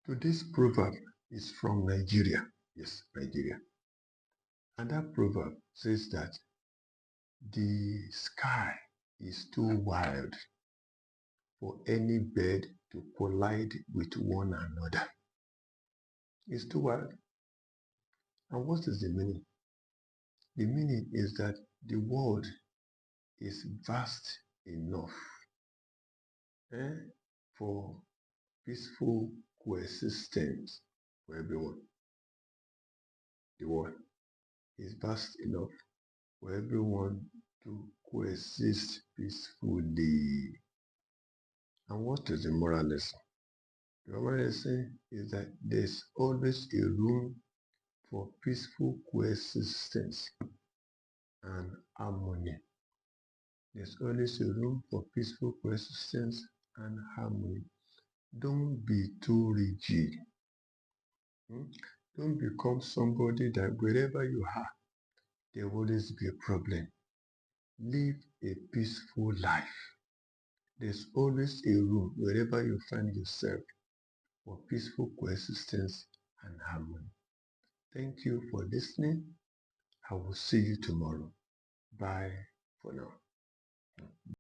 Today's proverb is from Nigeria. Yes, Nigeria. And that proverb says that the sky is too wild for any bird to collide with one another. It's too wild. And what is the meaning? The meaning is that the world is vast enough for peaceful coexistence for everyone. The world is vast enough for everyone to coexist peacefully. And what is the moral lesson? The moral lesson is that there's always a room for peaceful coexistence and harmony. There's always a room for peaceful coexistence and harmony. Don't be too rigid. Don't become somebody that wherever you are, there will always be a problem. Live a peaceful life. There's always a room wherever you find yourself for peaceful coexistence and harmony. Thank you for listening. I will see you tomorrow. Bye for now.